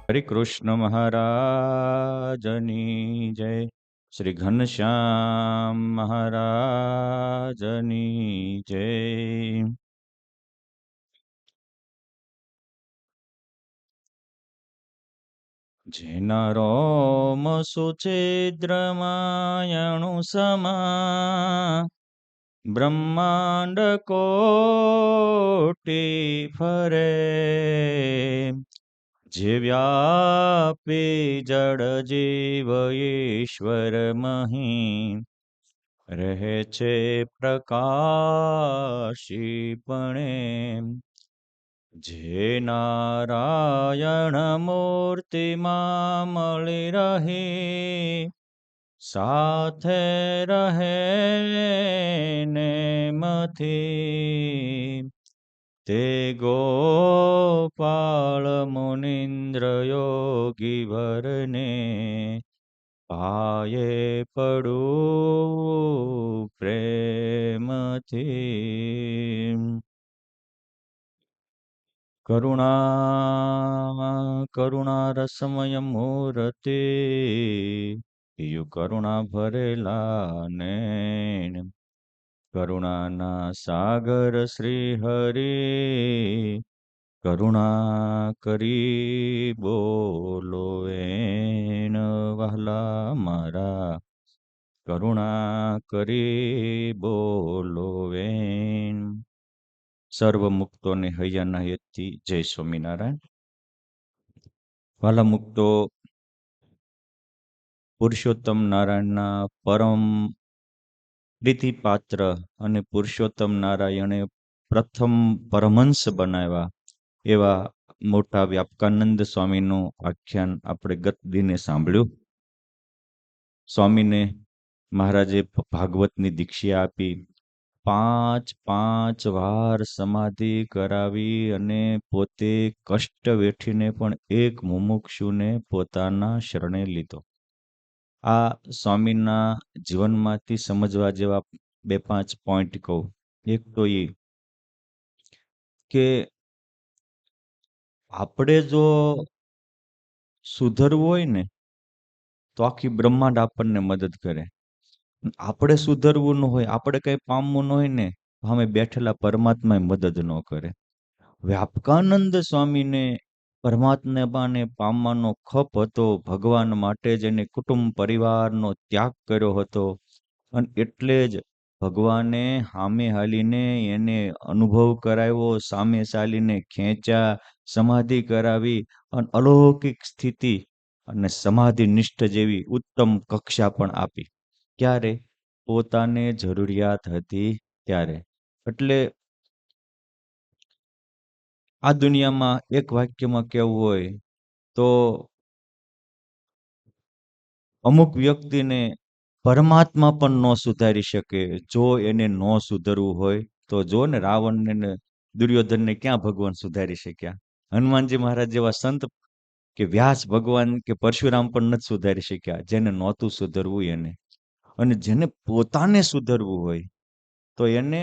હરે કૃષ્ણ મહારાજની જય. શ્રી ઘનશ્યામ મહારાજની જય. જેના રોમ સુછિદ્રમાયણુ સમા બ્રહ્માંડ કોટી ફરે જે વ્યાપી જડ જીવ ઈશ્વર મહી રહે છે પ્રકાશીપણે જે નારાયણ મૂર્તિમાં મળી રહી સાથે રહે ને મથી તે ગોપાળ મુનિન્દ્ર યોગી વરને પાયે પડું પ્રેમથી. કરુણા મૂર્તિ યુ કરુણા ભરેલા નૈન કરુણાના સાગર શ્રી હરિ કરુણા કરી બોલો એન વહલા મારા કરુણા કરી બોલો એન. સર્વ મુક્તોને હૈયાના હેતથી જય સ્વામિનારાયણ. વાલા મુક્તો, પુરુષોત્તમ નારાયણના પરમ પ્રીતિપાત્ર અને પુરુષોત્તમ નારાયણે પ્રથમ પરમહંસ બનાવ્યા એવા મોટા વ્યાપકાનંદ સ્વામીનું આખ્યાન આપણે ગત દિને સાંભળ્યું. સ્વામીને મહારાજે ભાગવતની દીક્ષા આપી, 5 વાર સમાધિ કરાવી અને પોતે કષ્ટ વેઠીને પણ એક મુમુક્ષુને પોતાના શરણે લીધો. આ સ્વામીના જીવનમાંથી સમજવા જેવા 2-5 પોઈન્ટ કહું. એક તો એ કે આપણે જો સુધરવું હોય ને તો આખી બ્રહ્માંડ આપણને મદદ કરે. આપણે સુધરવું ન હોય, આપણે કંઈ પામવું ન હોય ને, અમે બેઠેલા પરમાત્મા મદદ ન કરે. વ્યાપકાનંદ સ્વામીને પરમાત્માને પામવાનો ખપ હતો. ભગવાન માટે જ એને કુટુંબ પરિવારનો ત્યાગ કર્યો હતો અને એટલે જ ભગવાને સામે હાલીને એને અનુભવ કરાવ્યો, સામે ચાલીને ખેંચ્યા, સમાધિ કરાવી અને અલૌકિક સ્થિતિ અને સમાધિ નિષ્ઠ જેવી ઉત્તમ કક્ષા પણ આપી. ક્યારે? પોતાને જરૂરિયાત હતી ત્યારે. એટલે આ દુનિયામાં એક વાક્યમાં કહેવું હોય તો અમુક વ્યક્તિને પરમાત્મા પણ ન સુધારી શકે. જો એને ન સુધરવું હોય તો જો ને રાવણને ને દુર્યોધનને ક્યાં ભગવાન સુધારી શક્યા? હનુમાનજી મહારાજ જેવા સંત કે વ્યાસ ભગવાન કે પરશુરામ પણ નથી સુધારી શક્યા. જેને નહોતું સુધરવું એને. અને જેને પોતાને સુધરવું હોય તો એને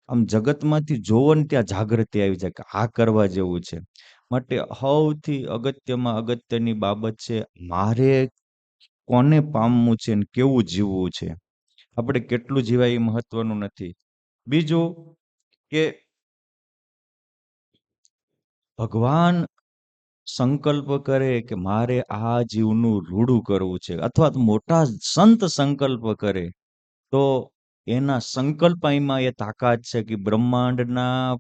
આમ જગતમાંથી જોવો ને ત્યાં જાગૃતિ આવી જાય કે આ કરવા જેવું છે. માટે સૌથી અગત્યમાં અગત્યની બાબત છે, મારે કોને પામવું છે ને કેવું જીવવું છે. આપણે કેટલું જીવાય એ મહત્વનું નથી. બીજું કે ભગવાન સંકલ્પ કરે કે મારે આ જીવનું રૂડું કરવું છે, અથવા તો મોટા સંત સંકલ્પ કરે તો એના સંકલ્પમાં એ તાકાત છે કે બ્રહ્માંડના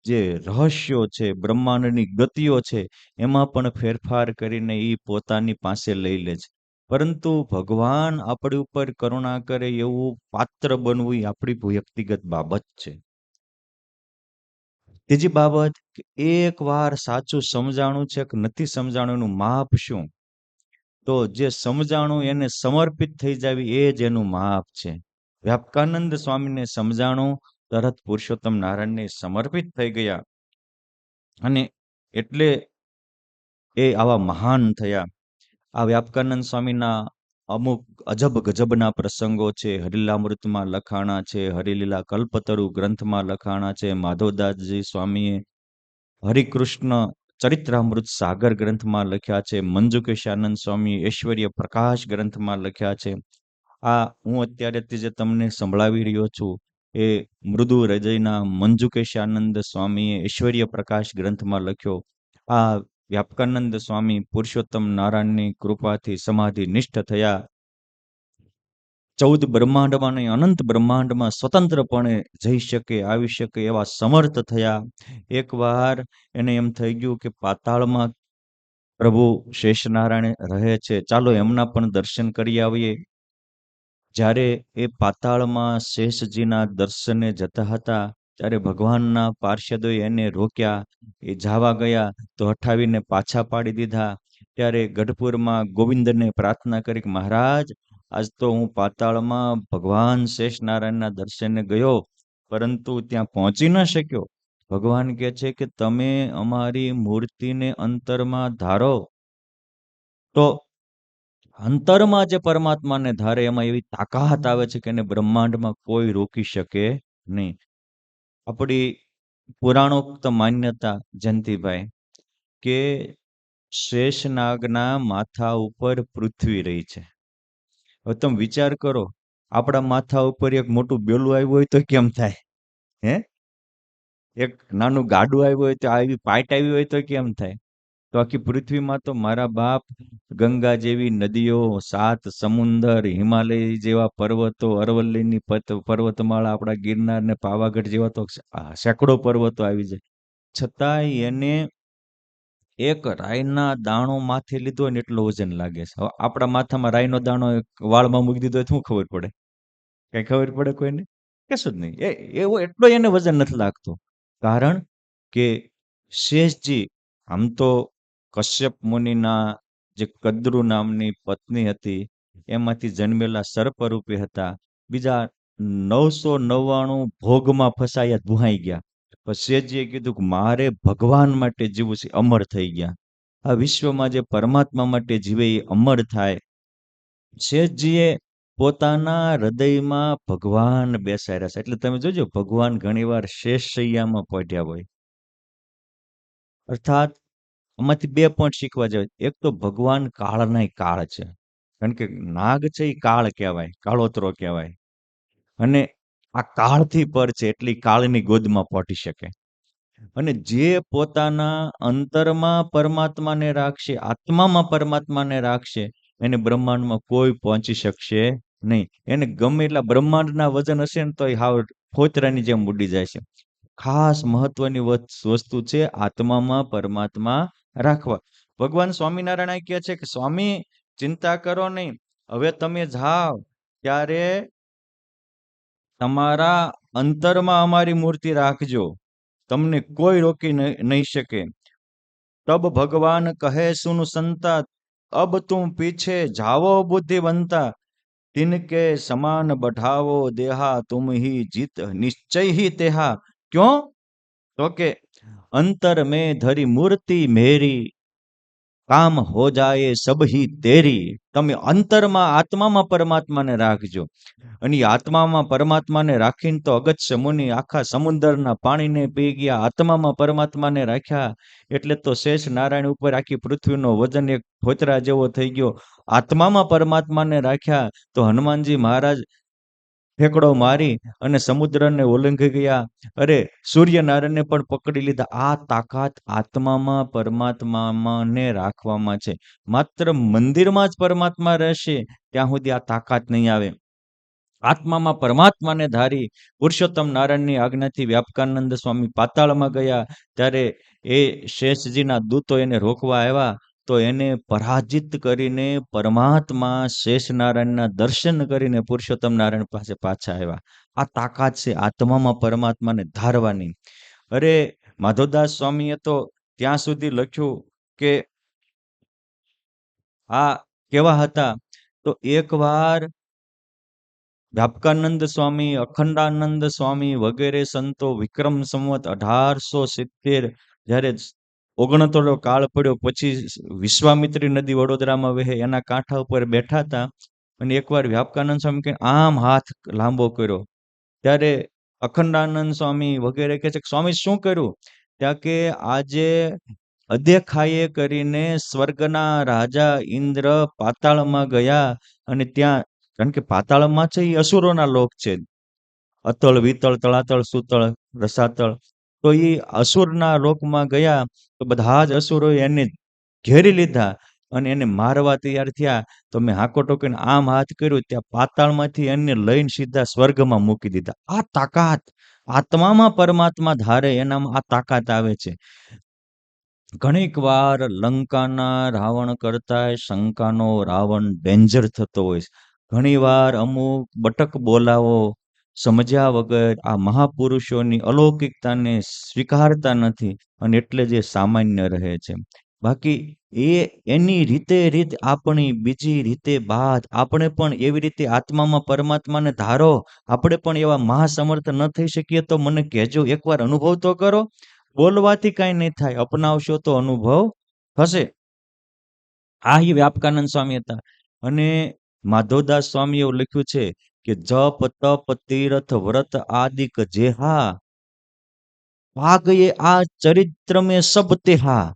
જે રહસ્યો છે, બ્રહ્માંડની ગતિઓ છે, એમાં પણ ફેરફાર કરીને એ પોતાની પાસે લઈ લે છે. પરંતુ ભગવાન આપણી ઉપર કરુણા કરે એવું પાત્ર બનવું એ આપણી વ્યક્તિગત બાબત છે. ત્રીજી બાબત, એક વાર સાચું સમજાણું છે કે નથી સમજાણું એનું માપ શું? તો જે સમજાણું એને સમર્પિત થઈ જાવી એ જ એનું માપ છે. વ્યાપકાનંદ સ્વામીને સમજાણું, તરત પુરુષોત્તમ નારાયણને સમર્પિત થઈ ગયા અને એટલે એ આવા મહાન થયા. આ વ્યાપકાનંદ સ્વામીના અમુક અજબ ગજબના પ્રસંગો છે, હરિલામૃતમાં લખાણા છે, હરિલીલા કલ્પતરુ ગ્રંથમાં લખાણા છે. માધવદાસજી સ્વામીએ હરિકૃષ્ણ ચરિત્રામૃત સાગર ગ્રંથમાં લખ્યા છે, મંજુકેશાનંદ સ્વામી ઐશ્વર્ય પ્રકાશ ગ્રંથમાં લખ્યા છે. આ હું અત્યારે જે તમને સંભળાવી રહ્યો છું એ મૃદુ હૃદયના મંજુકેશાનંદ સ્વામીએ ઐશ્વર્ય પ્રકાશ ગ્રંથમાં લખ્યો. આ વ્યાપકાનંદ સ્વામી પુરુષોત્તમ નારાયણની કૃપાથી સમાધિ નિષ્ઠ થયા. 14 બ્રહ્માંડમાં અને અનંત બ્રહ્માંડમાં સ્વતંત્રપણે જઈ શકે, આવી શકે એવા સમર્થ થયા. એકવાર એને એમ થઈ ગયું કે પાતાળમાં પ્રભુ શેષનારાયણ રહે છે, ચાલો એમના પણ દર્શન કરી આવીએ. જ્યારે એ પાતાળમાં શેષજીના દર્શને જતા હતા ત્યારે ભગવાનના પાર્ષદોએ એને રોક્યા. એ જાવા ગયા તો હઠાવીને પાછા પાડી દીધા. ત્યારે ગઢપુરમાં ગોવિંદને પ્રાર્થના કરી કે મહારાજ, આજ તો હું પાતાળમાં ભગવાન શેષનારાયણના દર્શને ગયો, પરંતુ ત્યાં પહોંચી ન શક્યો. ભગવાન કહે છે કે તમે અમારી મૂર્તિને અંતરમાં ધારો તો અંતરમાં જે પરમાત્માને ધારે એમાં એવી તાકાત આવે છે કે એને બ્રહ્માંડમાં કોઈ રોકી શકે નહીં. આપણી પુરાણોક્ત માન્યતા જયંતિભાઈ કે શેષનાગના માથા ઉપર પૃથ્વી રહી છે. હવે તમે વિચાર કરો, આપણા માથા ઉપર એક મોટું બેલું આવ્યું હોય તો કેમ થાય? હે, એક નાનું ગાડું આવ્યું હોય તો, આવી પાઇટ આવી હોય તો કેમ થાય? તો આખી પૃથ્વીમાં તો મારા બાપ ગંગા જેવી નદીઓ, 7 સમુંદર, હિમાલય જેવા પર્વતો, અરવલ્લીની પર્વતમાળા, આપણા ગિરનાર ને પાવાગઢ જેવા તો સેંકડો પર્વતો આવી જાય. છતાંય એને એક રાઈના દાણો માથે લીધો ને એટલો વજન લાગે છે. હવે આપણા માથામાં રાઈનો દાણો વાળમાં મૂકી દીધો હોય શું ખબર પડે? કઈ ખબર પડે કોઈને? કશું જ નહીં. એવો એટલો એને વજન નથી લાગતો. કારણ કે શેષજી આમ તો કશ્યપ મુનિના જે કદ્રુ નામની પત્ની હતી એમાંથી જન્મેલા સર્પરૂપે હતા. બીજા 999 ભોગમાં ફસાયા, ભુહાઈ ગયા. પણ શેષજીએ કીધું કે મારે ભગવાન માટે જીવવું છે, અમર થઈ ગયા. આ વિશ્વમાં જે પરમાત્મા માટે જીવે એ અમર થાય. શેષજીએ પોતાના હૃદયમાં ભગવાન બેસાડ્યા છે. એટલે તમે જોજો, ભગવાન ઘણીવાર શેષ શૈયામાં પડ્યા હોય. અર્થાત આમાંથી 2 પોઈન્ટ શીખવા જાય. એક તો ભગવાન કાળના કાળ છે, કારણ કે નાગ છે એ કાળ કહેવાય, કાળોતરો કહેવાય, અને આ કાળથી પર છે એટલે કાળની ગોદમાં પહોંચી શકે. અને જે પોતાના અંતરમાં પરમાત્માને રાખશે, આત્મામાં પરમાત્માને રાખશે, એને બ્રહ્માંડમાં કોઈ પહોંચી શકશે નહીં. એને ગમે એટલા બ્રહ્માંડના વજન હશે ને તો એ હાવ ફોતરાની જેમ ઉડી જાય છે. ખાસ મહત્વની વસ્તુ છે આત્મામાં પરમાત્મા રાખવા. ભગવાન સ્વામિનારાયણ કહે છે કે સ્વામી ચિંતા કરો નહીં, હવે તમે જાઓ ત્યારે તમારા અંતરમાં અમારી મૂર્તિ રાખજો, તમને કોઈ રોકી નહીં શકે. તબ ભગવાન કહે સુન સંતા, અબ તુમ પીછે જાવો બુદ્ધિવંતા, तिनके समान बढ़ावो देहा, तुम ही जीत निश्चय ही तेहा. क्यों? तो के अंतर में धरी मूर्ति मेरी, કામ હો જાય સબ હી તેરી. તમે અંતરમાં આત્મામાં પરમાત્માને રાખજો. અને આત્મામાં પરમાત્માને રાખીને તો અગત્ય મુનિ આખા સમુદ્રના પાણીને પી ગયા, આત્મામાં પરમાત્માને રાખ્યા એટલે તો શેષ નારાયણ ઉપર આખી પૃથ્વીનો વજન એક ફોતરા જેવો થઈ ગયો. આત્મામાં પરમાત્માને રાખ્યા તો હનુમાનજી મહારાજ ફેંકડો મારી અને સમુદ્રને ઓલંઘી ગયા. અરે સૂર્યનારાયણને પણ પકડી લીધા. આ તાકાત આત્મામાં પરમાત્માને રાખવામાં છે. માત્ર મંદિરમાં જ પરમાત્મા રહેશે ત્યાં સુધી આ તાકાત નહીં આવે. આત્મામાં પરમાત્માને ધારી પુરુષોત્તમ નારાયણની આજ્ઞાથી વ્યાપકાનંદ સ્વામી પાતાળમાં ગયા. ત્યારે એ શેષજીના દૂતો એને રોકવા આવ્યા તો એને પરાજિત કરીને પરમાત્મા શેષનારાયણના દર્શન કરીને પુરુષોત્તમ નારાયણ પાસે પાછા આવ્યા. આ તાકાત છે આત્મામાં પરમાત્માને ધારવાની. અરે માધવદાસ સ્વામીએ તો ત્યાં સુધી લખ્યું કે આ કેવા હતા, તો એકવાર વ્યાપકાનંદ સ્વામી, અખંડાનંદ સ્વામી વગેરે સંતો વિક્રમ સંવત 1870 જ્યારે ઓગણતોડો કાળ પડ્યો પછી વિશ્વામિત્રી નદી વડોદરામાં વહે એના કાંઠા ઉપર બેઠા હતા. અને એકવાર વ્યાપકાનંદ સ્વામી કે આમ હાથ લાંબો કર્યો ત્યારે અખંડાનંદ સ્વામી વગેરે કહે છે કે સ્વામી શું કર્યું? ત્યાં કે આજે અદેખાઈએ કરીને સ્વર્ગના રાજા ઇન્દ્ર પાતાળમાં ગયા અને ત્યાં, કારણ કે પાતાળમાં છે એ અસુરોના લોક છે, અતળ વિતળ તળાતળ સુતળ રસાતળ. તો એ અસુરના લોકમાં ગયા તો બધા જ અસુરો એને ઘેરી લીધા અને એને મારવા તૈયાર થયા. તો મેં હાકો ટોકીને આમ હાથ કર્યું, ત્યાં પાતાળમાંથી એને લઈને સીધા સ્વર્ગમાં મૂકી દીધા. આ તાકાત આત્મામાં પરમાત્મા ધારે એનામાં આ તાકાત આવે છે. ઘણીક વાર લંકાના રાવણ કરતા શંકાનો રાવણ ડેન્જર થતો હોય છે. ઘણી વાર અમુક બટક બોલાવો સમજ્યા વગર આ મહાપુરુષોની અલૌકિકતાને સ્વીકારતા નથી અને એટલે જે સામાન્ય રહે છે. બાકી એની રીત આપણી બીજી રીતે બાદ આપણે પણ એવી રીતે આત્મામાં પરમાત્માને ધારો. આપણે પણ એવા મહાસમર્થ ન થઈ શકીએ તો મને કહેજો, એકવાર અનુભવ તો કરો. બોલવાથી કાંઈ નહીં થાય, અપનાવશો તો અનુભવ થશે. આ વ્યાપકાનંદ સ્વામી હતા. અને માધવદાસ સ્વામી એવું લખ્યું છે કે જપ તપ તીર્થ વ્રત આદિક જેહા પાગયે આ ચરિત્ર મેં સબ તેહા.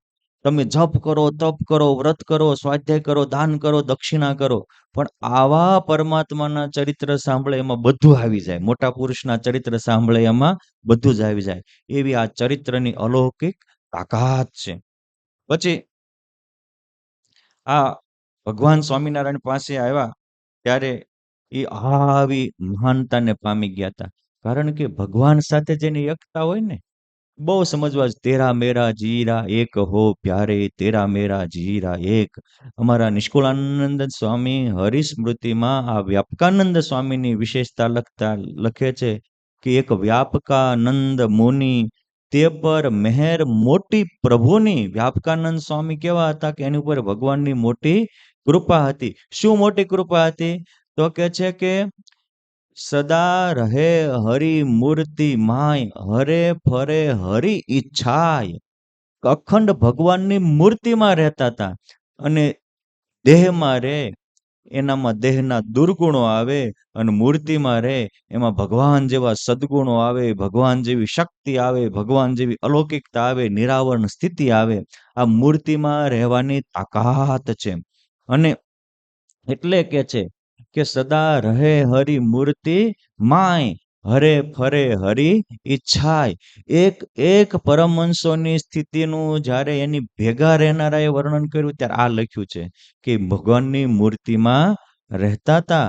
તમે જપ કરો, તપ કરો, વ્રત કરો, સ્વાધ્યાય કરો, દાન કરો, દક્ષિણા કરો, પણ આવા પરમાત્માના ચરિત્ર સાંભળે એમાં બધું આવી જાય. મોટા પુરુષના ચરિત્ર સાંભળે એમાં બધું જ આવી જાય. એવી આ ચરિત્રની અલૌકિક તાકાત છે. પછી આ ભગવાન સ્વામિનારાયણ પાસે આવ્યા ત્યારે એ આવી મહાનતાને પામી ગયા હતા. કારણ કે ભગવાન સાથે જેની એકતા હોય ને, બહુ સમજવા જ. તેરા મેરા જીરા એક હો પ્યારે, તેરા મેરા જીરા એક. અમારા નિષ્કુળાનંદ સ્વામી હરિસ્મૃતિમાં આ વ્યાપકાનંદ સ્વામીની વિશેષતા લખે છે કે એક વ્યાપકાનંદ મુનિ તે પર મહેર મોટી પ્રભુની. વ્યાપકાનંદ સ્વામી કેવા હતા કે એની ઉપર ભગવાનની મોટી કૃપા હતી. શું મોટી કૃપા હતી? તો કે છે કે સદા રહે હરિ મૂર્તિ માય, હરે ફરે હરિ ઈચ્છાય. અખંડ ભગવાનની મૂર્તિમાં રહેતા હતા અને દેહમાં રે એનામાં દેહના દુર્ગુણો આવે અને મૂર્તિમાં રહે એમાં ભગવાન જેવા સદગુણો આવે, ભગવાન જેવી શક્તિ આવે, ભગવાન જેવી અલૌકિકતા આવે, નિરાવરણ સ્થિતિ આવે. આ મૂર્તિમાં રહેવાની તાકાત છે. અને એટલે કે છે કે સદા રહે હરિ મૂર્તિ માય, હરે ફરે હરિ ઈચ્છાય. એક એક પરમહંસોની સ્થિતિનું જ્યારે એની ભેગા રહેનારાએ વર્ણન કર્યું ત્યારે આ લખ્યું છે કે ભગવાનની મૂર્તિમાં રહેતા હતા.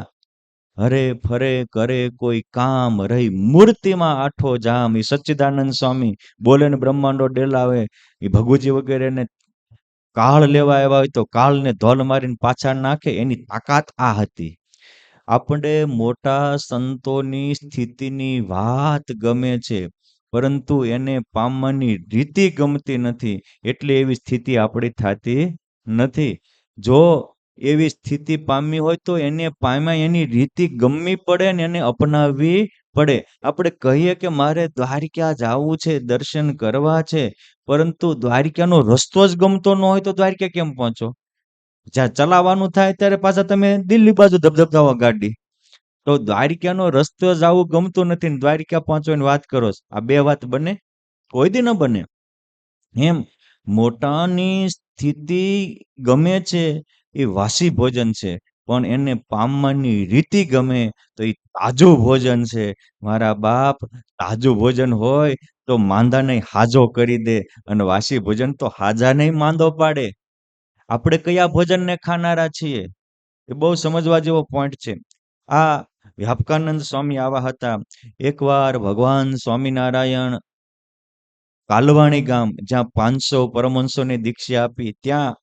હરે ફરે કરે કોઈ કામ રહી મૂર્તિમાં આઠો જામ. એ સચ્ચિદાનંદ સ્વામી બોલે ને બ્રહ્માંડો ડેલાવે. એ ભગુજી વગેરેને કાળ લેવા આવ્યા હોય તો કાળને ધોલ મારીને પાછા નાખે. એની તાકાત આ હતી. આપણે મોટા સંતોની સ્થિતિની વાત ગમે છે, પરંતુ એને પામવાની રીતિ ગમતી નથી. એટલે એવી સ્થિતિ આપણી થતી નથી. જો એવી સ્થિતિ પામી હોય તો એને પામ્યા એની રીતિ ગમવી પડે ને એને અપનાવવી પડે. આપણે કહીએ કે મારે દ્વારિકા જવું છે, દર્શન કરવા છે, પરંતુ દ્વારિકાનો રસ્તો જ ગમતો ન હોય તો દ્વારિકા કેમ પહોંચો? જ્યાં ચલાવવાનું થાય ત્યારે પાછા તમે દિલ્હી બાજુ ધબધબતાવો ગાડી. તો દ્વારિકાનો રસ્તો જવું ગમતું નથી ને દ્વારિકા પહોંચવાની વાત કરો. આ બે વાત બને? કોઈ દી ન બને. એમ મોટાની સ્થિતિ ગમે છે એ વાસી ભોજન છે, પણ એને પામવાની રીતિ ગમે તો એ તાજું ભોજન છે. મારા બાપ, તાજું ભોજન હોય તો માંદાને હાજો કરી દે અને વાસી ભોજન તો હાજાને માંદો પાડે. આપણે કયા ભોજનને ખાનારા છીએ એ બહુ સમજવા જેવો પોઈન્ટ છે. આ વ્યાપકાનંદ સ્વામી આવા હતા. એકવાર ભગવાન સ્વામિનારાયણ કાલવાણી ગામ, જ્યાં 500 પરમહંસોને દીક્ષા આપી, ત્યાં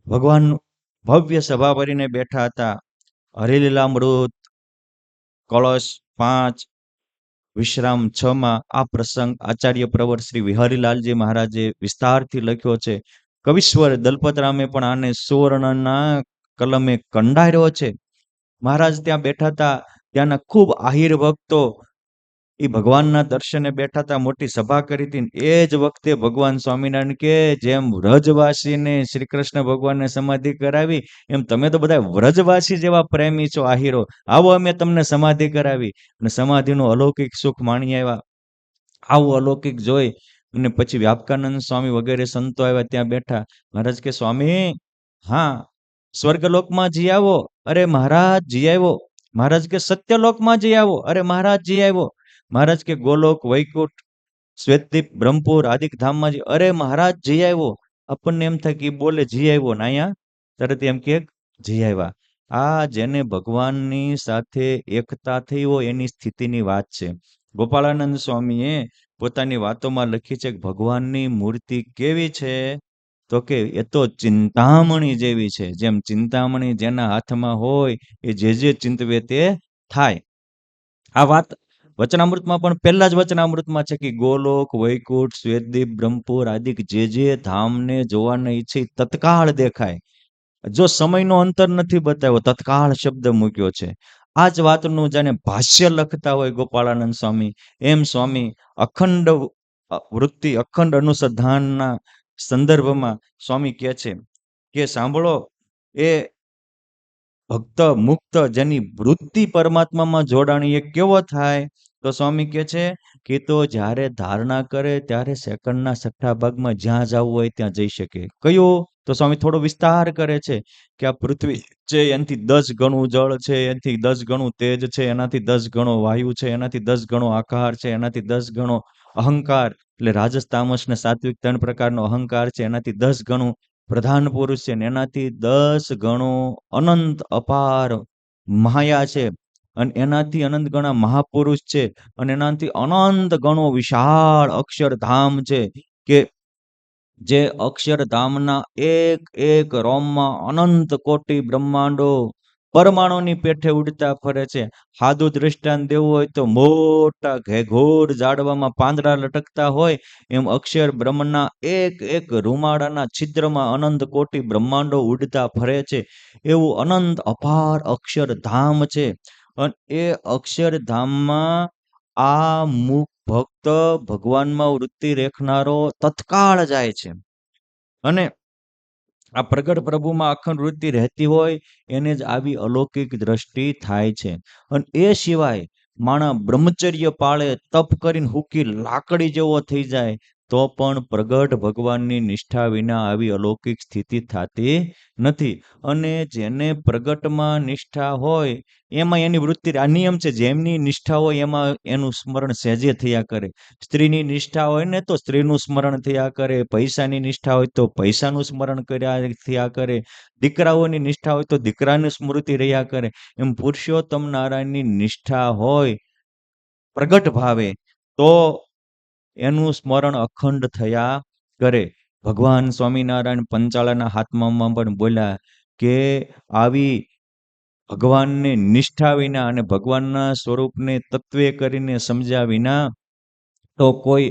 ભગવાન ભવ્ય સભા ભરીને બેઠા હતા. હરિલીલામૃત કળશ 5 વિશ્રામ 6 આ પ્રસંગ આચાર્ય પ્રવર શ્રી વિહરીલાલજી મહારાજે વિસ્તારથી લખ્યો છે. કવિશ્વર દલપતરામે પણ આને સુવર્ણના કલમે કંડાર્યો છે. મહારાજ ત્યાં બેઠા હતા. ત્યાંના ખૂબ આહિર ભક્તો એ ભગવાનના દર્શને બેઠા હતા. મોટી સભા કરી હતી. એ જ વખતે ભગવાન સ્વામિનારાયણ કે જેમ વ્રજવાસીને શ્રી કૃષ્ણ ભગવાનને સમાધિ કરાવી, એમ તમે તો બધા વ્રજવાસી જેવા પ્રેમી છો આહિરો, આવો અમે તમને સમાધિ કરાવી. અને સમાધિનું અલૌકિક સુખ માણી આવ્યા. આવું અલૌકિક જોઈ અને પછી વ્યાપકાનંદ સ્વામી વગેરે સંતો આવ્યા, ત્યાં બેઠા. મહારાજ કે સ્વામી, હા, સ્વર્ગલોકમાં જી આવો. અરે મહારાજ જી આવ્યો. મહારાજ કે સત્યલોકમાં જી આવો. અરે મહારાજ જી આવ્યો. મહારાજ કે ગોલોક, વૈકુંઠ, શ્વેતદીપ, બ્રહ્મપુર, આદિક ધામમાં જી. અરે મહારાજ જી આવ્યો. આપણને એમ થાય કે ઈ બોલે જી આવ્યો ને અહીંયા તરત એમ કે જી આવ્યા. આ જેને ભગવાનની સાથે એકતા થઈ હોય એની સ્થિતિની વાત છે. ગોપાળાનંદ સ્વામીએ પોતાની વાતોમાં લખી છે કે ભગવાનની મૂર્તિ કેવી છે, તો કે એ તો ચિંતામણી જેવી છે. જેમ ચિંતામણી જેના હાથમાં હોય એ જે ચિંતવે તે થાય. આ વાત વચનામૃતમાં પણ પહેલા જ વચનામૃતમાં છે કે ગોલોક, વૈકુંઠ, શ્વેતદીપ, બ્રહ્મપુર આદિક જે ધામને જોવાના ઈચ્છે તત્કાળ દેખાય. જો સમયનો અંતર નથી બતાવ્યો, તત્કાળ શબ્દ મૂક્યો છે. આ જ વાતનું જાણે ભાષ્ય લખતા હોય ગોપાળાનંદ સ્વામી, એમ સ્વામી અખંડ વૃત્તિ, અખંડ અનુસંધાનના સંદર્ભમાં સ્વામી કહે છે કે સાંભળો, એ ભક્ત મુક્ત જેની વૃત્તિ પરમાત્મામાં જોડાણી એ કેવો થાય? તો સ્વામી કહે છે કે તો જ્યારે ધારણા કરે ત્યારે સેકન્ડના છઠ્ઠા ભાગમાં જ્યાં જવું હોય ત્યાં જઈ શકે. કયું? તો સ્વામી થોડો વિસ્તાર કરે છે કે આ પૃથ્વી છે એનાથી 10 ગણું જળ છે, એનાથી 10 ગણું તેજ છે, એનાથી 10 ગણો વાયુ છે, એનાથી 10 ગણો આકાર છે, એનાથી 10 ગણો અહંકાર, એટલે રાજસ, તામસ ને સાત્વિક 3 પ્રકારનો અહંકાર છે, એનાથી 10 ગણું પ્રધાન પુરુષ છે, ને એનાથી 10 ગણો અનંત અપાર માયા છે, અને એનાથી અનંત ગણા મહાપુરુષ છે, અને એનાથી અનંત ગણો વિશાળ અક્ષરધામ છે. કે જે અક્ષરધામના એક એક રોમમાં અનંત કોટી બ્રહ્માંડો પરમાણુની પેઠે ઉડતા ફરે છે. સાદું દ્રષ્ટાંત દેવું હોય તો મોટા ઘેઘોર ઝાડવામાં પાંદડા લટકતા હોય એમ અક્ષર બ્રહ્મના એક એક રૂમાડાના છિદ્રમાં અનંત કોટી બ્રહ્માંડો ઉડતા ફરે છે. એવું અનંત અપાર અક્ષરધામ છે. અને એ અક્ષરધામમાં આ મુખ ભક્ત ભગવાનમાં વૃત્તિ રેખનારો તત્કાળ જાય છે. અને આ પ્રગટ પ્રભુમાં અખંડ વૃત્તિ રહેતી હોય એને જ આવી અલૌકિક દ્રષ્ટિ થાય છે. અને એ સિવાય માણસ બ્રહ્મચર્ય પાળે, તપ કરીને હુકી લાકડી જેવો થઈ જાય તો પણ પ્રગટ ભગવાનની નિષ્ઠા વિના આવી અલૌકિક સ્થિતિ થતી નથી. અને જેને પ્રગટમાં નિષ્ઠા હોય એમાં એની વૃત્તિ, આ નિયમ છે, જેમની નિષ્ઠા હોય એમાં એનું સ્મરણ સહેજે થયા કરે. સ્ત્રીની નિષ્ઠા હોય ને તો સ્ત્રીનું સ્મરણ થયા કરે, પૈસાની નિષ્ઠા હોય તો પૈસાનું સ્મરણ થયા કરે, દીકરાઓની નિષ્ઠા હોય તો દીકરાની સ્મૃતિ રહ્યા કરે. એમ પુરુષોત્તમ નારાયણની નિષ્ઠા હોય પ્રગટ ભાવે તો એનું સ્મરણ અખંડ થયા કરે. ભગવાન સ્વામિનારાયણ પંચાળાના હાથમાં પણ બોલ્યા કે આવી ભગવાનને નિષ્ઠા વિના અને ભગવાનના સ્વરૂપને તત્વે કરીને સમજ્યા વિના તો કોઈ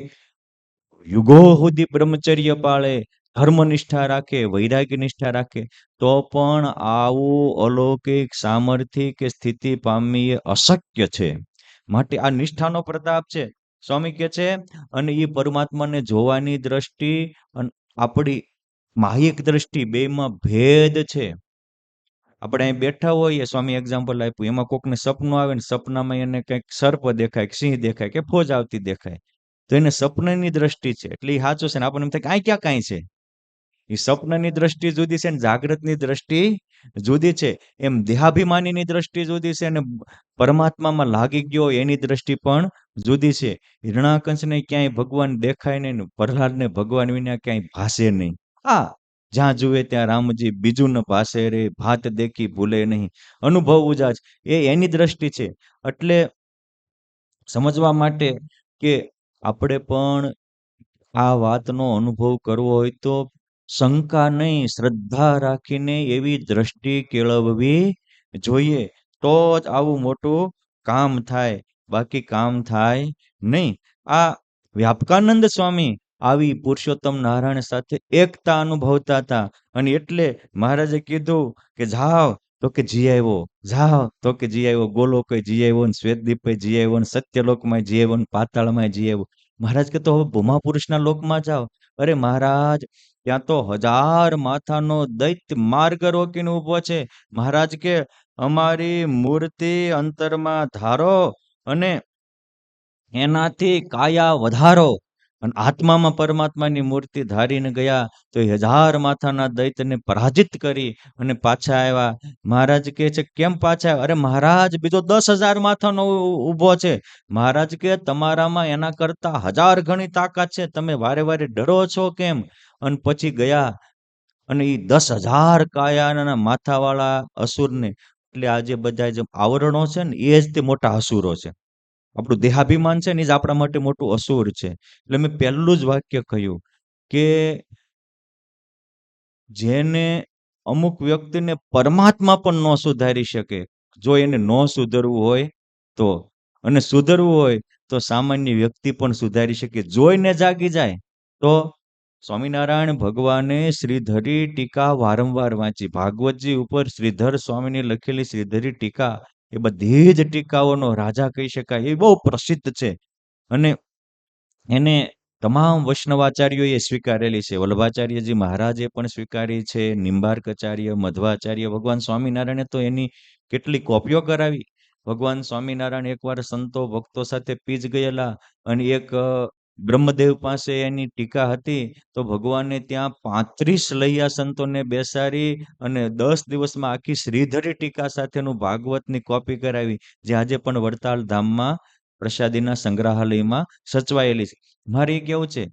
યુગો સુધી બ્રહ્મચર્ય પાળે, ધર્મનિષ્ઠા રાખે, વૈરાગ્ય નિષ્ઠા રાખે તો પણ આવું અલૌકિક સામર્થ્ય કે સ્થિતિ પામવી એ અશક્ય છે. માટે આ નિષ્ઠાનો પ્રતાપ છે. સ્વામી કહે છે, અને એ પરમાત્માને જોવાની દ્રષ્ટિ અને આપણી માહિક દ્રષ્ટિ બેમાં ભેદ છે. આપણે અહીં બેઠા હોઈએ, સ્વામી એક્ઝામ્પલ આપ્યું, એમાં કોકને સપનું આવે ને સપનામાં એને કંઈક સર્પ દેખાય, સિંહ દેખાય કે ફોજ આવતી દેખાય, તો એને સપનની દ્રષ્ટિ છે એટલે એ સાચું છે, ને આપણને એમ થાય કે આ ક્યાં કાંઈ છે. એ સપનની દ્રષ્ટિ જુદી છે ને જાગ્રતની દ્રષ્ટિ જુદી છે. એમ દેહાભિમાનીની દ્રષ્ટિ જુદી છે અને પરમાત્મામાં લાગી ગયો એની દ્રષ્ટિ પણ જુદી છે. હિરણાકંશને ક્યાંય ભગવાન દેખાય નહીં, પ્રહલાદને ભગવાન વિના ક્યાંય ભાસે નહીં. હા, જ્યાં જુએ ત્યાં રામજી, બીજું ન ભાસે રે, ભાત દેખી ભૂલે નહીં, અનુભવ ઉજાજ, એ એની દ્રષ્ટિ છે. એટલે સમજવા માટે કે આપણે પણ આ વાતનો અનુભવ કરવો હોય તો શંકા નહીં, શ્રદ્ધા રાખીને એવી દ્રષ્ટિ કેળવવી જોઈએ, તો જ આવું મોટું કામ થાય, બાકી કામ થાય નહીં. આ વ્યાપકાનંદ સ્વામી આવી પુરુષોત્તમ નારાયણ સાથે એકતા અનુભવતા હતા. અને એટલે મહારાજે કીધું કે જાઓ, તો કે જી આવ્યો, જાઓ તો કે જી આવ્યો, ગોલોકે જી આવ્યો, ને શ્વેતદીપે જી આવ્યો, ને સત્યલોકમાં જી આવ્યો, ને પાતાળમાં જી આવ્યો. મહારાજ કે તો હવે ભૂમા પુરુષના લોકમાં જાઓ. અરે મહારાજ, ત્યાં તો 1000 માથાનો દૈત્ય માર્ગ રોકીને ઉભો છે. મહારાજ કે અમારી મૂર્તિ અંતરમાં ધારો અને એનાથી કાયા વધારો, અને આત્મામાં પરમાત્માની મૂર્તિ ધારીને ગયા તો એ 1000 માથાના દૈત્યને પરાજિત કરી અને પાછા આવ્યા. મહારાજ કહે છે કેમ પાછા આવ્યા? અરે મહારાજ બીજો 10,000 માથાનો ઊભો છે. મહારાજ કે તમારામાં એના કરતા 1000 ગણી તાકાત છે, તમે વારે વારે ડરો છો કેમ? અને પછી ગયા અને એ 10,000 કાયાના માથાવાળા અસુરને, એટલે આજે બધા જે આવરણો છે ને એ જ તે મોટા અસુરો છે. આપણું દેહાભિમાન છે ને એ જ આપણા માટે મોટું અસુર છે. એટલે મેં પહેલું જ વાક્ય કહ્યું કે જેને અમુક વ્યક્તિને પરમાત્મા પણ ન સુધારી શકે, જો એને ન સુધરવું હોય તો, અને સુધરવું હોય તો સામાન્ય વ્યક્તિ પણ સુધારી શકે, જોઈને જાગી જાય તો. સ્વામિનારાયણ ભગવાને શ્રીધરી ટીકા વારંવાર વાંચી. ભાગવતજી ઉપર શ્રીધર સ્વામીની લખેલી શ્રીધરી ટીકા એ બધી જ ટીકાઓનો રાજા કહી શકાય, એ બહુ પ્રસિદ્ધ છે. અને એને તમામ વૈષ્ણવાચાર્યોએ સ્વીકારેલી છે. વલ્લભાચાર્યજી મહારાજે પણ સ્વીકારી છે, નિંબાર્કાચાર્ય, મધ્વાચાર્ય, ભગવાન સ્વામિનારાયણે તો એની કેટલી કોપીઓ કરાવી. ભગવાન સ્વામિનારાયણ એકવાર સંતો ભક્તો સાથે પીજ ગયેલા અને એક બ્રહ્મદેવ પાસે એની ટીકા હતી, તો ભગવાને ત્યાં 35 લૈયા સંતોને બેસાડી અને 10 દિવસમાં આખી શ્રીધરી ટીકા સાથેનું ભાગવતની કોપી કરાવી, જે આજે પણ વડતાલ ધામમાં પ્રસાદીના સંગ્રહાલયમાં સચવાયેલી છે. મારે એ કેવું છે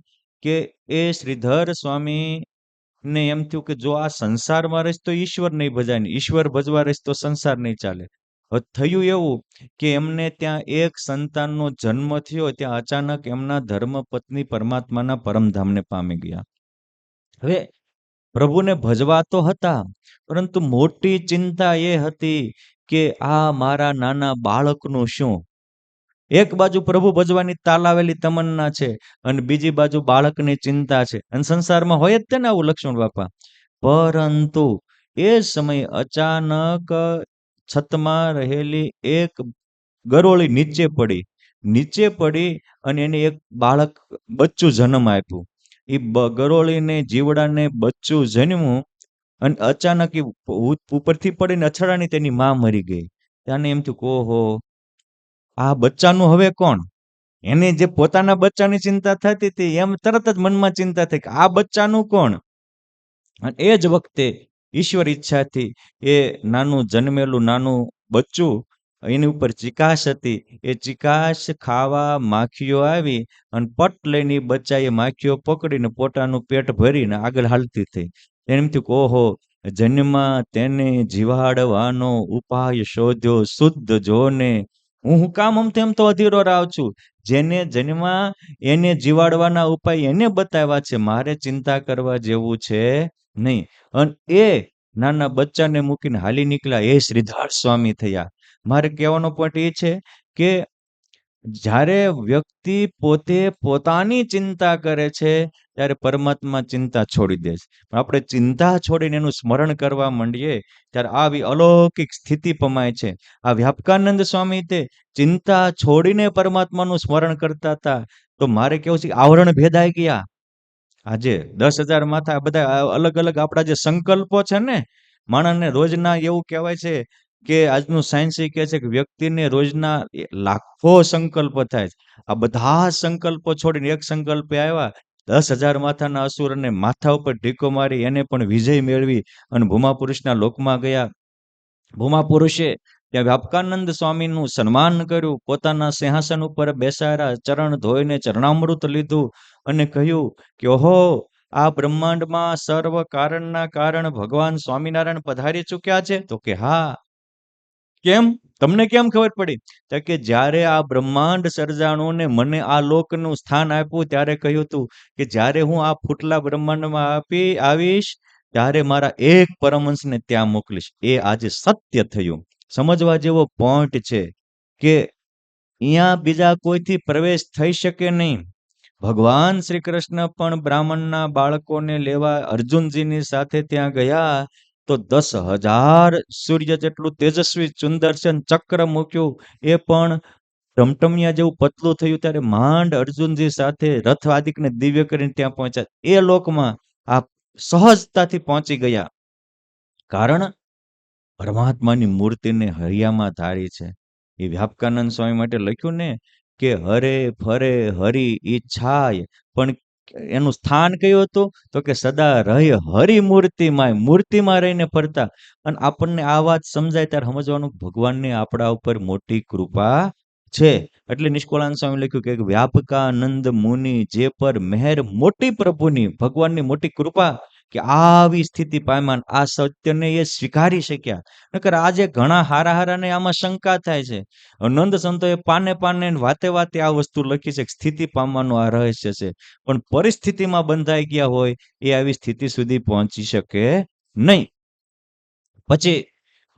કે એ શ્રીધર સ્વામી ને એમ થયું કે જો આ સંસારમાં રહીશ તો ઈશ્વર નહીં ભજાય, ઈશ્વર ભજવા રહીશ તો સંસાર નહીં ચાલે. હવે થયું એવું કે એમને ત્યાં એક સંતાનનો જન્મ થયો, ત્યાં અચાનક એમના ધર્મ પત્ની પરમાત્માના પરમધામને પામી ગયા. હવે પ્રભુને ભજવા તો હતા, પરંતુ મોટી ચિંતા એ હતી કે આ મારા નાના બાળકનું શું? એક બાજુ પ્રભુ ભજવાની તાલાવેલી તમન્ના છે અને બીજી બાજુ બાળકની ચિંતા છે. અને સંસારમાં હોય જ તે ને આવું લક્ષ્મણ બાપા. પરંતુ એ સમય અચાનક છતમાં રહેલી એક ગરોળી નીચે પડી અને એને એક બાળક બચ્ચું જન્મ આપ્યું. એ ગરોળીને જીવડાને બચ્ચું જન્મ્યું અને અચાનક એ ઉપરથી પડીને અછડાની તેની માં મરી ગઈ. ત્યાંને એમ થયું ઓહો, આ બચ્ચાનું હવે કોણ? એને જે પોતાના બચ્ચાની ચિંતા થતી હતી એમ તરત જ મનમાં ચિંતા થઈ કે આ બચ્ચાનું કોણ? અને એ જ વખતે ઈશ્વર ઈચ્છાથી એ જન્મેલું નાનું બચ્ચું, એની ઉપર ચિકાશ હતી, એ ચિકાશ ખાવા માખીઓ આવી અને પટ લઈને બચ્ચાએ માખીઓ પકડીને પોતાનું પેટ ભરીને આગળ હાલતી થઈ. એમ થયું કે ઓહો, જન્મમાં તેને જીવાડવાનો ઉપાય શોધ્યો શુદ્ધ જોને. હું કામ એમ તો અધીરો રાવ છું. જેને જન્મા એને જીવાડવાના ઉપાય એને બતાવ્યા છે, મારે ચિંતા કરવા જેવું છે નહીં. અને એ નાના બચ્ચાને મૂકીને હાલી નીકળ્યા, એ શ્રીધર સ્વામી થયા. મારે કહેવાનો પોઈન્ટ એ છે કે જ્યારે વ્યક્તિ પોતે પોતાની ચિંતા કરે છે ત્યારે પરમાત્મા ચિંતા છોડી દે છે. આપણે ચિંતા છોડીને એનું સ્મરણ કરવા માંડીએ ત્યારે આવી અલૌકિક સ્થિતિ પમાય છે. આ વ્યાપકાનંદ સ્વામી તે ચિંતા છોડીને પરમાત્માનું સ્મરણ કરતા હતા. તો મારે કેવું છે, આવરણ ભેદાઈ ગયા. આજે 10,000 માથા બધા અલગ અલગ આપણા જે સંકલ્પો છે ને, માણસને રોજના એવું કહેવાય છે કે આજનું સાયન્સ કહે છે કે વ્યક્તિને રોજના લાખો સંકલ્પ થાય છે. આ બધા સંકલ્પો છોડીને એક સંકલ્પે આવ્યા, 10,000 માથાના અસુરને માથા ઉપર ઢીકો મારી એને પણ વિજય મેળવી અને ભૂમા પુરુષના લોકમાં ગયા. ભૂમા પુરુષે ત્યાં વ્યાપકાનંદ સ્વામીનું સન્માન કર્યું, પોતાના સિંહાસન ઉપર બેસાડ્યા, ચરણ ધોઈને ચરણામૃત લીધું અને કહ્યું કે ઓહો, આ બ્રહ્માંડમાં સર્વ કારણના કારણ ભગવાન સ્વામિનારાયણ પધારી ચૂક્યા છે. તો કે હા. કેમ? તમને કેમ ખબર પડી? તો કે જ્યારે આ બ્રહ્માંડ સર્જાણું ને મને આ લોકનું સ્થાન આપ્યું ત્યારે કહ્યું હતું કે જ્યારે હું આ ફૂટલા બ્રહ્માંડમાં આવીશ ત્યારે મારા એક પરમહંસને ત્યાં મોકલીશ. એ આજે સત્ય થયું. સમજવા જેવો પોઈન્ટ છે કે અહીંયા બીજા કોઈથી પ્રવેશ થઈ શકે નહીં. ભગવાન શ્રી કૃષ્ણ પણ બ્રાહ્મણના બાળકોને લેવા અર્જુનજીની સાથે ત્યાં ગયા તો 10,000 સૂર્ય જેટલું તેજસ્વી સુદર્શન ચક્ર મૂક્યું, એ પણ ટમટમિયા જેવું પતલું થયું ત્યારે માંડ અર્જુનજી સાથે રથ આદિકને દિવ્ય કરીને ત્યાં પહોંચ્યા. એ લોકમાં આ સહજતાથી પહોંચી ગયા, કારણ પરમાત્માની મૂર્તિને હૈયામાં ધારી છે. એ વ્યાપકાનંદ સ્વામી માટે લખ્યું ને કે હરે ફરે હરી ઈચ્છાય, પણ એનું સ્થાન કયું હતું? તો કે સદા રહી હરિ મૂર્તિમાં, મૂર્તિમાં રહીને ફરતા. અને આપણને આ વાત સમજાય ત્યારે સમજવાનું ભગવાનની આપણા ઉપર મોટી કૃપા છે. એટલે નિષ્કુળાનંદ સ્વામી લખ્યું કે વ્યાપકાનંદ મુનિ જે પર મહેર મોટી પ્રભુની, ભગવાનની મોટી કૃપા કે આવી સ્થિતિ પામ્યા, આ સત્યને એ સ્વીકારી શક્યા. નકર આજે ઘણા હારા હારાને આમાં શંકા થાય છે. નંદ સંતોએ પાને પાને વાતે વાતે આ વસ્તુ લખી છે, સ્થિતિ પામવાનું આ રહસ્ય છે. પણ પરિસ્થિતિમાં બંધાઈ ગયા હોય એ આવી સ્થિતિ સુધી પહોંચી શકે નહીં. પછી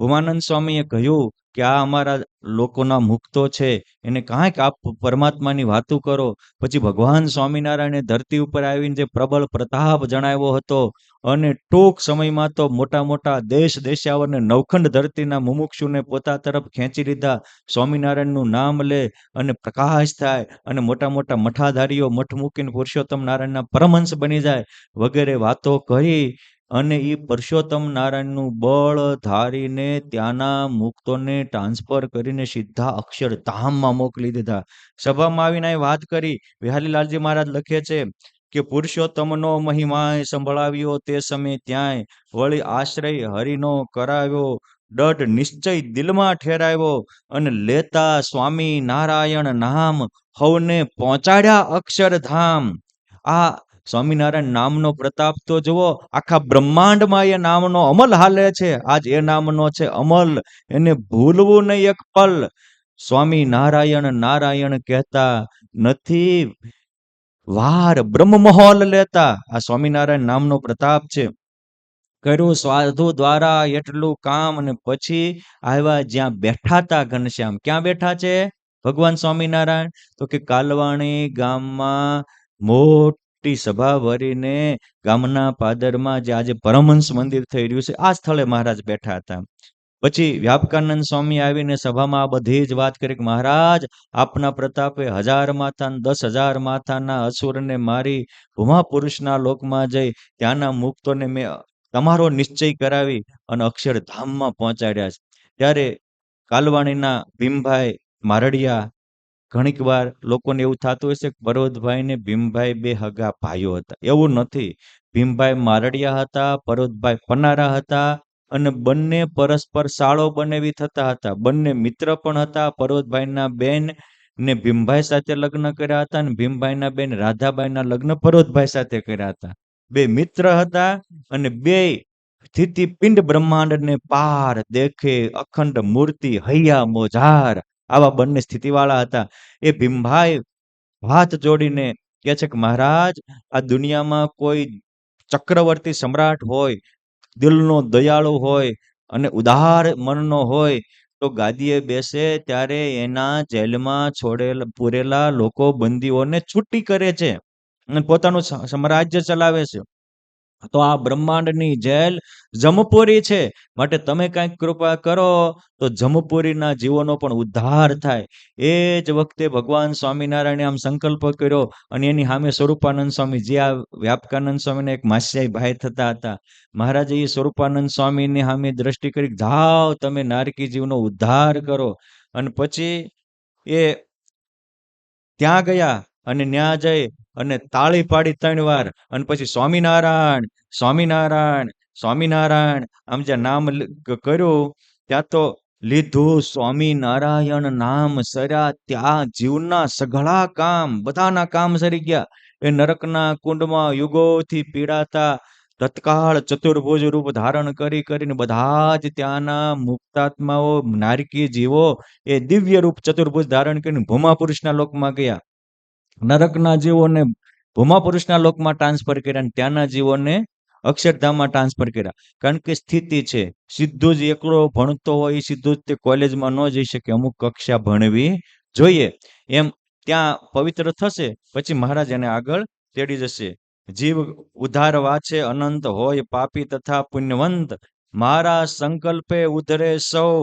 ઉમાનંદ સ્વામીએ કહ્યું કે આ અમારા લોકોના મુક્તો છે, એને કાંઈક આપ પરમાત્માની વાતો કરો. પછી ભગવાન સ્વામિનારાયણે ધરતી ઉપર આવીને જે પ્રબળ પ્રતાપ જણાવ્યો હતો, અને ટૂંક સમયમાં તો મોટા મોટા દેશ દેશાવરને નવખંડ ધરતીના મુમુક્ષુને પોતા તરફ ખેંચી લીધા. સ્વામિનારાયણનું નામ લે અને પ્રકાશ થાય, અને મોટા મોટા મઠાધારીઓ મઠ મૂકીને પુરુષોત્તમ નારાયણના પરમહંસ બની જાય, વગેરે વાતો કરી. અને એ પુરુષોત્તમ નારાયણનું બળ ધારીને ત્યાંના મુક્તોને ટ્રાન્સફર કરીને સીધા અક્ષરધામમાં મોકલી દીધા. સભામાં આવીને વાત કરી. વિહારીલાલજી મહારાજ લખે છે કે પુરુષોત્તમનો મહિમા સંભળાવ્યો તે સમય ત્યાંય, વળી આશ્રય હરિનો કરાવ્યો, દઢ નિશ્ચય દિલમાં ઠેરાવ્યો, અને લેતા સ્વામી નારાયણ નામ હવને પહોંચાડ્યા અક્ષરધામ. આ સ્વામિનારાયણ નામનો પ્રતાપ તો જુઓ, આખા બ્રહ્માંડમાં એ નામનો અમલ હાલે છે. આજ એ નામનો છે અમલ, એને ભૂલવું નહીં એક પલ. સ્વામી નારાયણ નારાયણ કહેતા નથી, વાર બ્રહ્મમહોલ લેતા. આ સ્વામિનારાયણ નામનો પ્રતાપ છે. કર્યું સાધુ દ્વારા એટલું કામ, અને પછી આવ્યા જ્યાં બેઠા હતા ઘનશ્યામ. ક્યાં બેઠા છે ભગવાન સ્વામિનારાયણ? તો કે કાલવાણી ગામમાં મોટી સભા ભરીને ગામના પાદરમાં જે આજે પરમહંસ મંદિર થઈ રહ્યું છે, આ સ્થળે મહારાજ બેઠા હતા. પછી વ્યાપકાનંદ સ્વામી આવીને સભામાં આ બધી જ વાત કરી કે મહારાજ, આપના પ્રતાપે 1000 માથા 10,000 માથાના અસુરને મારી ભૂમા પુરુષના લોકમાં જઈ ત્યાંના મુક્તોને મેં તમારો નિશ્ચય કરાવી અને અક્ષરધામમાં પહોંચાડ્યા છે. ત્યારે કાલવાણીના ભીમભાઈ મારડિયા, ઘણીક વાર લોકોને એવું થતું હશે કે પર્વતભાઈ ને ભીમભાઈ બે હગા ભાઈઓ હતા. એવું નથી. ભીમભાઈ મારડિયા હતા, પર્વતભાઈ પનારા હતા, અને બંને પરસ્પર સાળો બનેવી થતા હતા. બંને મિત્ર પણ હતા. પર્વતભાઈના બેન ને ભીમભાઈ સાથે લગ્ન કર્યા હતા, અને ભીમભાઈના બેન રાધાબાઈના લગ્ન પર્વતભાઈ સાથે કર્યા હતા. બે મિત્ર હતા, અને બે સ્થિતિ પિંડ બ્રહ્માંડને પાર દેખે અખંડ મૂર્તિ હૈયા મોજાર, આવા બંને સ્થિતિવાળા હતા. એ ભીમભાઈ હાથ જોડીને કહે છે કે મહારાજ, આ દુનિયામાં કોઈ ચક્રવર્તી સમ્રાટ હોય, દિલનો દયાળુ હોય અને ઉદાર મનનો હોય, તો ગાદીએ બેસે ત્યારે એના જેલમાં પૂરેલા લોકો બંદીઓને છૂટી કરે છે અને પોતાનું સામ્રાજ્ય ચલાવે છે. તો આ બ્રહ્માંડની જેલ જમપુરી છે. માટે તમે કંઈક કૃપા કરો તો જમપુરીના જીવોનો પણ ઉદ્ધાર થાય. એ જ વખતે ભગવાન સ્વામિનારાયણે આમ સંકલ્પ કર્યો, અને એની સામે સ્વરૂપાનંદ સ્વામી, જે આ વ્યાપકાનંદ સ્વામીને એક માસ્યાઈ ભાઈ થતા હતા, મહારાજે એ સ્વરૂપાનંદ સ્વામીની સામે દ્રષ્ટિ કરી, જાઓ તમે નારકી જીવનો ઉદ્ધાર કરો. અને પછી એ ત્યાં ગયા, અને ત્યાં જઈ અને તાળી પાડી 3 વાર, અને પછી સ્વામિનારાયણ સ્વામિનારાયણ સ્વામિનારાયણ આમ જે નામ કર્યું, ત્યાં તો લીધું સ્વામિનારાયણ નામ સર્યા, ત્યાં જીવના સઘળા કામ, બધાના કામ સરી ગયા. એ નરકના કુંડમાં યુગોથી પીડાતા તત્કાળ ચતુર્ભુજ રૂપ ધારણ કરીને બધા જ ત્યાંના મુક્તાત્માઓ નારકી જીવો એ દિવ્ય રૂપ ચતુર્ભુજ ધારણ કરીને ભૂમા પુરુષના લોકમાં ગયા. નરકના જીવોને ભૂમા પુરુષના લોકમાં ટ્રાન્સફર કર્યા, અને ત્યાંના જીવોને અક્ષરધામમાં ટ્રાન્સફર કર્યા. કારણ કે સ્થિતિ છે, સીધું જ એકલો ભણતો હોય એ સીધું જ તે કોલેજમાં ન જઈ શકે, અમુક કક્ષા ભણવી જોઈએ. એમ ત્યાં પવિત્ર થશે, પછી મહારાજ એને આગળ તેડી જશે. જીવ ઉધાર વાંચે અનંત હોય પાપી તથા પુણ્યવંત, મારા સંકલ્પે ઉધરે સૌ,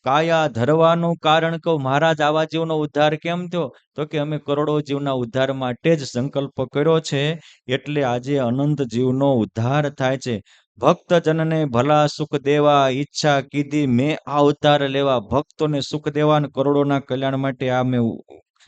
કાયા ધરવાનું કારણ કહું. મહારાજ, આવા જીવનો ઉદ્ધાર કેમ થયો? તો કે અમે કરોડો જીવના ઉદ્ધાર માટે જ સંકલ્પ કર્યો છે, એટલે આજે અનંત જીવનો ઉદ્ધાર થાય છે. ભક્ત જનને ભલા સુખ દેવા, ઈચ્છા કીધી મેં આ અવતાર લેવા. ભક્તોને સુખ દેવા અને કરોડોના કલ્યાણ માટે આ મેં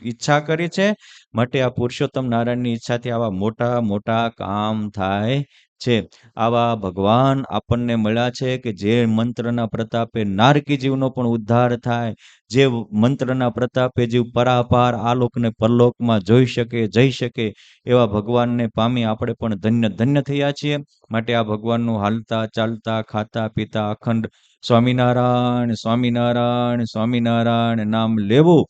ઈચ્છા કરી છે, માટે આ પુરુષોત્તમ નારાયણની ઈચ્છાથી આવા મોટા મોટા કામ થાય છે. આવા ભગવાન આપણને મળ્યા છે કે જે મંત્રના પ્રતાપે નારકી જીવનો પણ ઉદ્ધાર થાય, જે મંત્રના પ્રતાપે જીવ પરાપાર આલોકને પરલોકમાં જોઈ શકે, જઈ શકે, એવા ભગવાનને પામી આપણે પણ ધન્ય ધન્ય થયા છીએ. માટે આ ભગવાનનું હાલતા ચાલતા ખાતા પીતા અખંડ સ્વામિનારાયણ સ્વામિનારાયણ સ્વામિનારાયણ નામ લેવું